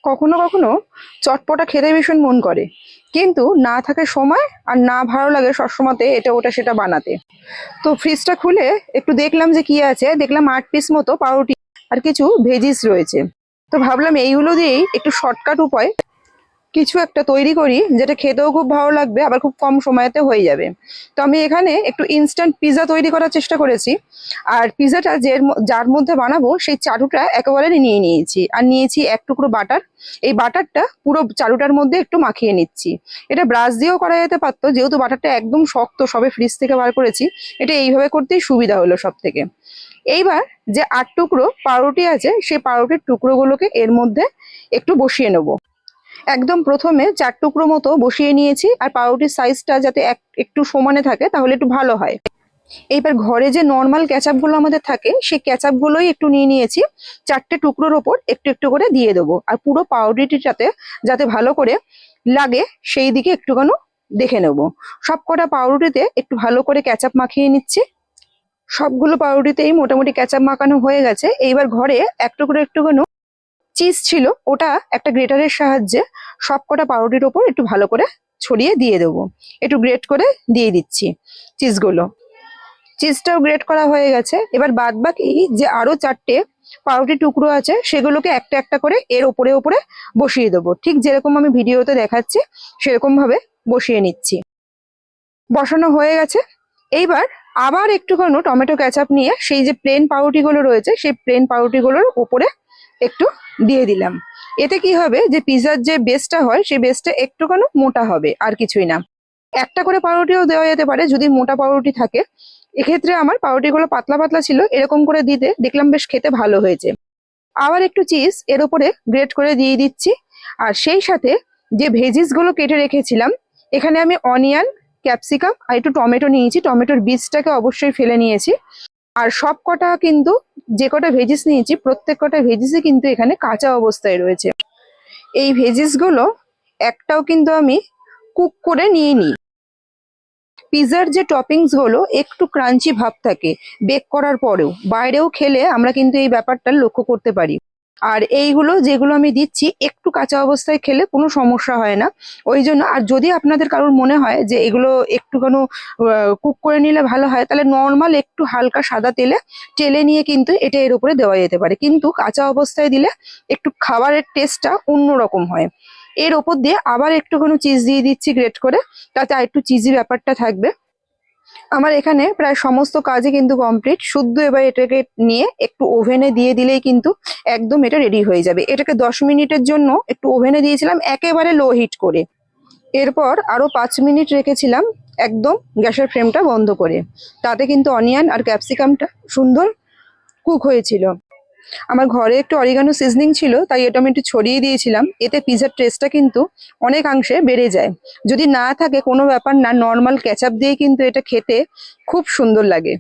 কখনো কখনো চটপটা খেতে ভীষণ মন করে, কিন্তু না থাকে সময় আর না ভালো লাগে সবসময়তে এটা ওটা সেটা বানাতে। তো ফ্রিজটা খুলে একটু দেখলাম যে কি আছে, দেখলাম 8 পিস মতো পাউরুটি আর কিছু ভেজিস রয়েছে। তো ভাবলাম এইগুলো দিয়েই একটু শর্টকাট উপায় কিছু একটা তৈরি করি, যেটা খেতেও খুব ভালো লাগবে আবার খুব কম সময়তে হয়ে যাবে। তো আমি এখানে একটু ইনস্ট্যান্ট পিৎজা তৈরি করার চেষ্টা করেছি। আর পিৎজাটা যার মধ্যে বানাবো সেই চাটুটা একেবারে নিয়ে নিয়েছি, আর নিয়েছি 1 টুকরো বাটার। এই বাটারটা পুরো চাটুটার মধ্যে একটু মাখিয়ে নিচ্ছি। এটা ব্রাশ দিয়েও করা যেতে পারতো, যেহেতু বাটারটা একদম শক্ত, সবে ফ্রিজ থেকে বার করেছি, এটা এইভাবে করতেই সুবিধা হলো সব থেকে। এইবার যে 8 টুকরো পাউরুটি আছে সেই পাউরুটির টুকরোগুলোকে এর মধ্যে একটু বসিয়ে নেবো। একদম প্রথমে 4 টুকরো মতো বসিয়ে নিয়েছি, আর পাউরুটির সাইজটা যাতে একটু সমানে থাকে তাহলে একটু ভালো হয়। এইবার ঘরে যে নর্মাল ক্যাচাপ গুলো আমাদের থাকে সেই ক্যাচাপ গুলোই একটু নিয়ে নিয়েছি, 4টে টুকরোর ওপর একটু একটু করে দিয়ে দেবো। আর পুরো পাউরুটিটাতে যাতে ভালো করে লাগে সেই দিকে একটুখানি দেখে নেব। সব কটা পাউরুটিতে একটু ভালো করে ক্যাচাপ মাখিয়ে নিচ্ছি। সবগুলো পাউরুটিতেই মোটামুটি ক্যাচাপ মাখানো হয়ে গেছে। এইবার ঘরে একটুখানি চিজ ছিল, ওটা একটা গ্রেটারের সাহায্যে সবকটা পাউরুটির ওপর একটু ভালো করে ছড়িয়ে দিয়ে দেবো। একটু গ্রেট করে দিয়ে দিচ্ছি চিজগুলো। চিজটাও গ্রেট করা হয়ে গেছে। এবার বাদ বাকি যে আরো 4টে পাউরুটির টুকরো আছে সেগুলোকে একটা একটা করে এর ওপরে ওপরে বসিয়ে দেবো, ঠিক যেরকম আমি ভিডিওতে দেখাচ্ছি সেরকম ভাবে বসিয়ে নিচ্ছি। বসানো হয়ে গেছে। এইবার আবার একটুখানি টমেটো ক্যাচাপ নিয়ে সেই যে প্লেন পাউরুটিগুলো রয়েছে সেই প্লেন পাউরুটিগুলোর উপরে একটু দিয়ে দিলাম। এতে কি হবে, যে পিৎজার যে বেসটা হয় সেই বেসটা একটুখানি মোটা হবে, আর কিছুই না। একটা করে পাউরুটিও দেওয়া যেতে পারে যদি মোটা পাউরুটি থাকে। এক্ষেত্রে আমার পাউরুটিগুলো পাতলা পাতলা ছিল, এরকম করে দিতে দেখলাম বেশ খেতে ভালো হয়েছে। আবার একটু চিজ এর উপরে গ্রেট করে দিয়ে দিচ্ছি। আর সেই সাথে যে ভেজিস গুলো কেটে রেখেছিলাম, এখানে আমি অনিয়ন, ক্যাপসিকাম আর একটু টমেটো নিয়েছি, টমেটোর বীজটাকে অবশ্যই ফেলে নিয়েছি। আর সব কটা কিন্তু, যে কটা ভেজিস নিয়েছি প্রত্যেক কটা ভেজিসই কিন্তু এখানে কাঁচা অবস্থায় রয়েছে। এই ভেজিস গুলো একটাও কিন্তু আমি কুক করে নিয়ে নিই। পিৎজার যে টপিংস গুলো একটু ক্রাঞ্চি ভাব থাকে বেক করার পরেও, বাইরেও খেলে আমরা কিন্তু এই ব্যাপারটা লক্ষ্য করতে পারি। আর এইগুলো যেগুলো আমি দিচ্ছি একটু কাঁচা অবস্থায় খেলে কোনো সমস্যা হয় না। ওই জন্য, আর যদি আপনাদের কারোর মনে হয় যে এগুলো একটুখানি কুক করে নিলে ভালো হয়, তাহলে নর্মাল একটু হালকা সাদা তেলে টেলে নিয়ে কিন্তু এটা এর উপরে দেওয়া যেতে পারে, কিন্তু কাঁচা অবস্থায় দিলে একটু খাবারের টেস্টটা অন্যরকম হয়। এর ওপর দিয়ে আবার একটুখানি চিজ দিয়ে দিচ্ছি গ্রেট করে, তাতে আর একটু চিজি ব্যাপারটা থাকবে। আমার এখানে প্রায় সমস্ত কাজই কিন্তু কমপ্লিট। শুধু এবার এটাকে নিয়ে একটু ওভেনে দিয়ে দিলেই কিন্তু একদম এটা রেডি হয়ে যাবে। এটাকে 10 মিনিটের জন্য একটু ওভেনে দিয়েছিলাম একেবারে লো হিট করে। এরপর আরো 5 মিনিট রেখেছিলাম একদম গ্যাসের ফ্লেমটা বন্ধ করে। তাতে কিন্তু অনিয়ন আর ক্যাপসিকামটা সুন্দর কুক হয়েছিল। আমার ঘরে একটু অরিগানো সিজনিং ছিল, তাই এটা আমি একটু ছড়িয়ে দিয়েছিলাম। এতে পিৎজার টেস্টটা কিন্তু অনেকাংশে বেড়ে যায়। যদি না থাকে কোনো ব্যাপার না, নর্মাল কেচাপ দিয়ে কিন্তু এটা খেতে খুব সুন্দর লাগে।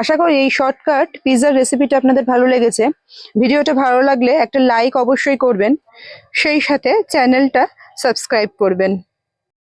আশা করি এই শর্টকাট পিৎজার রেসিপিটা আপনাদের ভালো লেগেছে। ভিডিওটা ভালো লাগলে একটা লাইক অবশ্যই করবেন, সেই সাথে চ্যানেলটা সাবস্ক্রাইব করবেন।